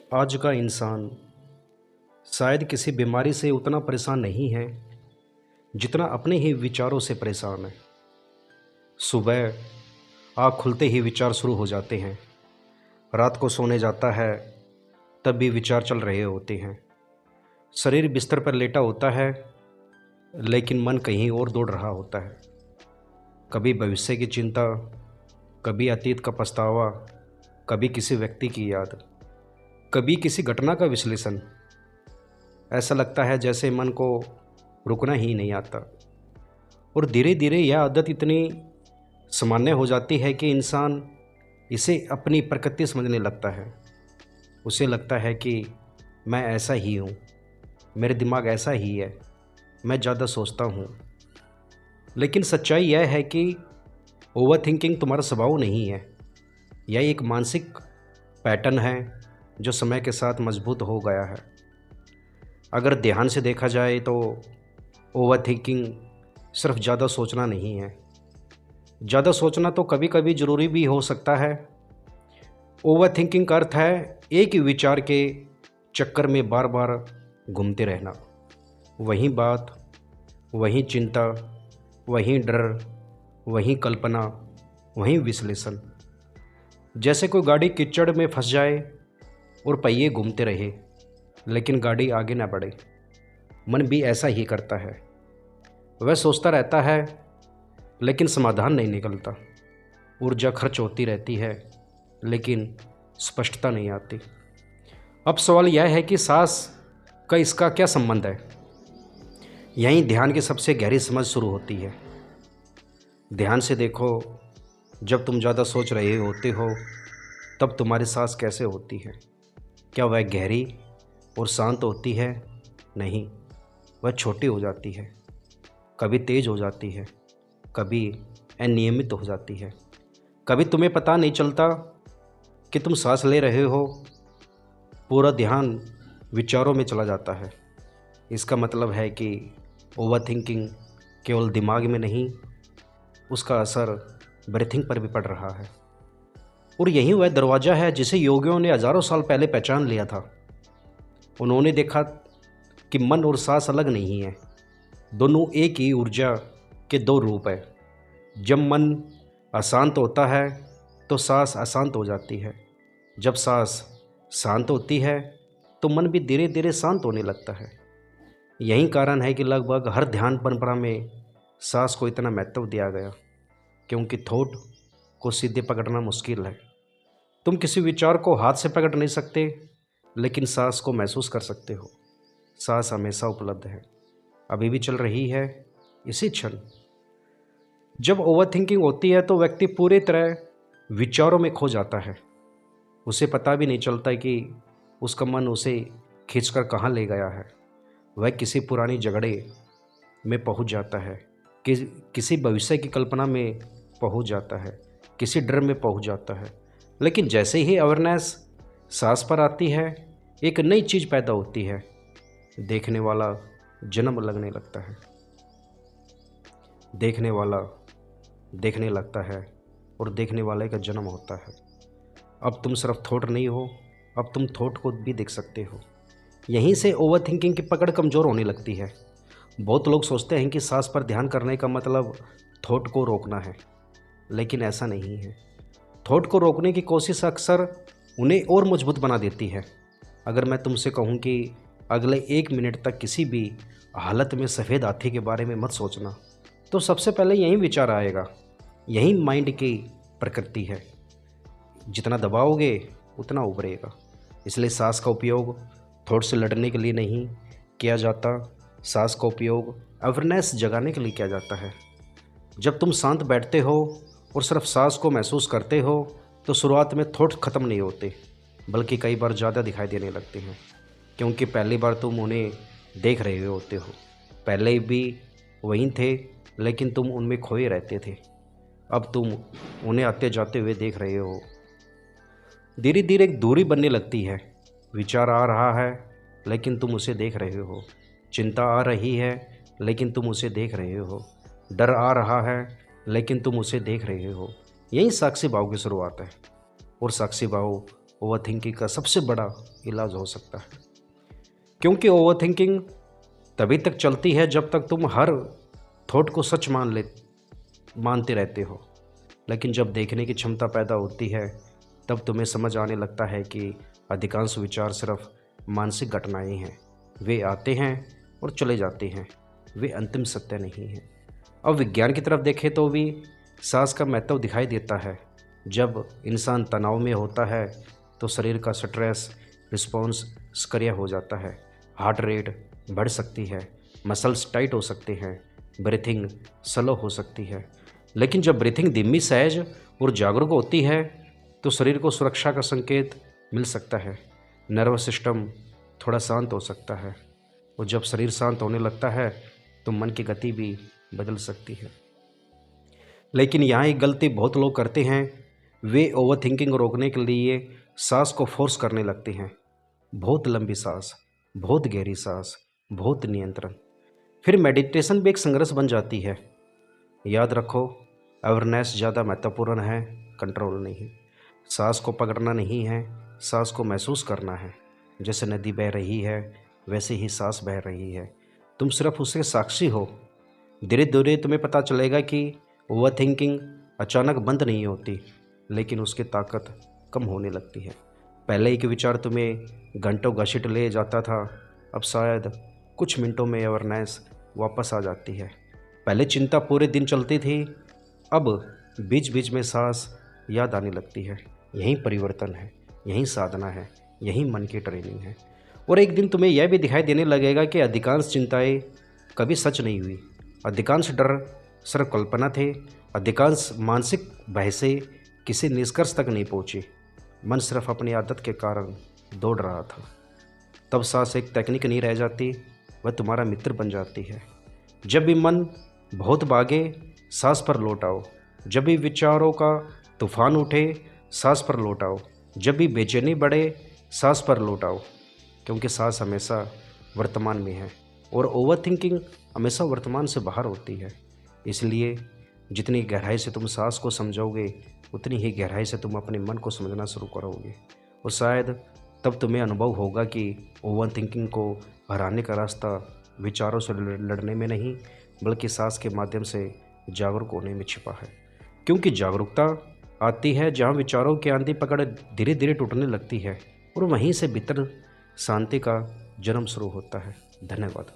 आज का इंसान शायद किसी बीमारी से उतना परेशान नहीं है जितना अपने ही विचारों से परेशान है। सुबह आँख खुलते ही विचार शुरू हो जाते हैं। रात को सोने जाता है तब भी विचार चल रहे होते हैं। शरीर बिस्तर पर लेटा होता है लेकिन मन कहीं और दौड़ रहा होता है। कभी भविष्य की चिंता, कभी अतीत का पछतावा, कभी किसी व्यक्ति की याद, कभी किसी घटना का विश्लेषण। ऐसा लगता है जैसे मन को रुकना ही नहीं आता। और धीरे धीरे यह आदत इतनी सामान्य हो जाती है कि इंसान इसे अपनी प्रकृति समझने लगता है। उसे लगता है कि मैं ऐसा ही हूँ, मेरे दिमाग ऐसा ही है, मैं ज़्यादा सोचता हूँ। लेकिन सच्चाई यह है कि ओवर थिंकिंग तुम्हारा स्वभाव नहीं है। यह एक मानसिक पैटर्न है जो समय के साथ मजबूत हो गया है। अगर ध्यान से देखा जाए तो ओवर थिंकिंग सिर्फ ज़्यादा सोचना नहीं है। ज़्यादा सोचना तो कभी कभी ज़रूरी भी हो सकता है। ओवर थिंकिंग का अर्थ है एक ही विचार के चक्कर में बार बार घूमते रहना। वही बात, वही चिंता, वही डर, वही कल्पना, वही विश्लेषण। जैसे कोई गाड़ी कीचड़ में फंस जाए और पहिए घूमते रहे लेकिन गाड़ी आगे ना बढ़े। मन भी ऐसा ही करता है। वह सोचता रहता है लेकिन समाधान नहीं निकलता। ऊर्जा खर्च होती रहती है लेकिन स्पष्टता नहीं आती। अब सवाल यह है कि सांस का इसका क्या संबंध है। यहीं ध्यान की सबसे गहरी समझ शुरू होती है। ध्यान से देखो, जब तुम ज़्यादा सोच रहे होते हो तब तुम्हारी सांस कैसे होती है? क्या वह गहरी और शांत होती है? नहीं, वह छोटी हो जाती है, कभी तेज हो जाती है, कभी अनियमित हो जाती है। कभी तुम्हें पता नहीं चलता कि तुम सांस ले रहे हो, पूरा ध्यान विचारों में चला जाता है। इसका मतलब है कि ओवर थिंकिंग केवल दिमाग में नहीं, उसका असर ब्रीथिंग पर भी पड़ रहा है। और यही वह दरवाज़ा है जिसे योगियों ने हजारों साल पहले पहचान लिया था। उन्होंने देखा कि मन और सांस अलग नहीं है, दोनों एक ही ऊर्जा के दो रूप है। जब मन अशांत होता है तो सांस अशांत हो जाती है। जब सांस शांत होती है तो मन भी धीरे धीरे शांत होने लगता है। यही कारण है कि लगभग हर ध्यान परंपरा में सांस को इतना महत्व दिया गया, क्योंकि थॉट को सीधे पकड़ना मुश्किल है। तुम किसी विचार को हाथ से पकड़ नहीं सकते लेकिन सांस को महसूस कर सकते हो। सांस हमेशा उपलब्ध है, अभी भी चल रही है, इसी क्षण। जब ओवर थिंकिंग होती है तो व्यक्ति पूरी तरह विचारों में खो जाता है। उसे पता भी नहीं चलता कि उसका मन उसे खींचकर कहाँ ले गया है। वह किसी पुरानी झगड़े में पहुंच जाता है, किसी भविष्य की कल्पना में पहुंच जाता है, किसी डर में पहुंच जाता है। लेकिन जैसे ही अवेयरनेस सांस पर आती है, एक नई चीज़ पैदा होती है। देखने वाला जन्म लगने लगता है, देखने वाला देखने लगता है और देखने वाले का जन्म होता है। अब तुम सिर्फ थॉट नहीं हो, अब तुम थॉट को भी देख सकते हो। यहीं से ओवर थिंकिंग की पकड़ कमज़ोर होने लगती है। बहुत लोग सोचते हैं कि सांस पर ध्यान करने का मतलब थॉट को रोकना है, लेकिन ऐसा नहीं है। थॉट को रोकने की कोशिश अक्सर उन्हें और मजबूत बना देती है। अगर मैं तुमसे कहूँ कि अगले 1 मिनट तक किसी भी हालत में सफ़ेद हाथी के बारे में मत सोचना, तो सबसे पहले यही विचार आएगा। यही माइंड की प्रकृति है, जितना दबाओगे उतना उभरेगा। इसलिए सांस का उपयोग थॉट से लड़ने के लिए नहीं किया जाता, सांस का उपयोग अवेयरनेस जगाने के लिए किया जाता है। जब तुम शांत बैठते हो और सिर्फ सांस को महसूस करते हो तो शुरुआत में थॉट ख़त्म नहीं होते, बल्कि कई बार ज़्यादा दिखाई देने लगते हैं, क्योंकि पहली बार तुम उन्हें देख रहे होते हो। पहले भी वहीं थे लेकिन तुम उनमें खोए रहते थे, अब तुम उन्हें आते जाते हुए देख रहे हो। धीरे धीरे एक दूरी बनने लगती है। विचार आ रहा है लेकिन तुम उसे देख रहे हो, चिंता आ रही है लेकिन तुम उसे देख रहे हो, डर आ रहा है लेकिन तुम उसे देख रहे हो। यही साक्षी भाव की शुरुआत है। और साक्षी भाव ओवर थिंकिंग का सबसे बड़ा इलाज हो सकता है। क्योंकि ओवर थिंकिंग तभी तक चलती है जब तक तुम हर थॉट को सच मानते रहते हो। लेकिन जब देखने की क्षमता पैदा होती है तब तुम्हें समझ आने लगता है कि अधिकांश विचार सिर्फ मानसिक घटनाएं हैं। वे आते हैं और चले जाते हैं, वे अंतिम सत्य नहीं हैं। अब विज्ञान की तरफ देखें तो भी सांस का महत्व दिखाई देता है। जब इंसान तनाव में होता है तो शरीर का स्ट्रेस रिस्पॉन्स सक्रिय हो जाता है। हार्ट रेट बढ़ सकती है, मसल्स टाइट हो सकते हैं, ब्रीथिंग स्लो हो सकती है। लेकिन जब ब्रीथिंग धीमी, सहज और जागरूक होती है तो शरीर को सुरक्षा का संकेत मिल सकता है। नर्वस सिस्टम थोड़ा शांत हो सकता है, और जब शरीर शांत होने लगता है तो मन की गति भी बदल सकती है। लेकिन यहाँ एक गलती बहुत लोग करते हैं। वे ओवर थिंकिंग रोकने के लिए सांस को फोर्स करने लगते हैं। बहुत लंबी सांस, बहुत गहरी सांस, बहुत नियंत्रण। फिर मेडिटेशन भी एक संघर्ष बन जाती है। याद रखो, अवेयरनेस ज़्यादा महत्वपूर्ण है, कंट्रोल नहीं। सांस को पकड़ना नहीं है, सांस को महसूस करना है। जैसे नदी बह रही है वैसे ही सांस बह रही है, तुम सिर्फ उसके साक्षी हो। धीरे धीरे तुम्हें पता चलेगा कि ओवर थिंकिंग अचानक बंद नहीं होती, लेकिन उसकी ताकत कम होने लगती है। पहले एक विचार तुम्हें घंटों घसीट ले जाता था, अब शायद कुछ मिनटों में अवेयरनेस वापस आ जाती है। पहले चिंता पूरे दिन चलती थी, अब बीच बीच में सांस याद आने लगती है। यही परिवर्तन है, यही साधना है, यही मन की ट्रेनिंग है। और एक दिन तुम्हें यह भी दिखाई देने लगेगा कि अधिकांश चिंताएं कभी सच नहीं हुई, अधिकांश डर सिर्फ कल्पना थे, अधिकांश मानसिक बहसें किसी निष्कर्ष तक नहीं पहुंची। मन सिर्फ अपनी आदत के कारण दौड़ रहा था। तब सांस एक तकनीक नहीं रह जाती, वह तुम्हारा मित्र बन जाती है। जब भी मन बहुत भागे, सांस पर लौट आओ। जब भी विचारों का तूफान उठे, सांस पर लौट आओ। जब भी बेचैनी बढ़े, सांस पर लौट आओ। क्योंकि सांस हमेशा वर्तमान में है और ओवर थिंकिंग हमेशा वर्तमान से बाहर होती है। इसलिए जितनी गहराई से तुम सांस को समझोगे, उतनी ही गहराई से तुम अपने मन को समझना शुरू करोगे। और शायद तब तुम्हें अनुभव होगा कि ओवर थिंकिंग को हराने का रास्ता विचारों से लड़ने में नहीं, बल्कि सांस के माध्यम से जागरूक होने में छिपा है। क्योंकि जागरूकता आती है जहाँ विचारों की आंधी पकड़ धीरे धीरे टूटने लगती है, और वहीं से भीतर शांति का जन्म शुरू होता है। धन्यवाद।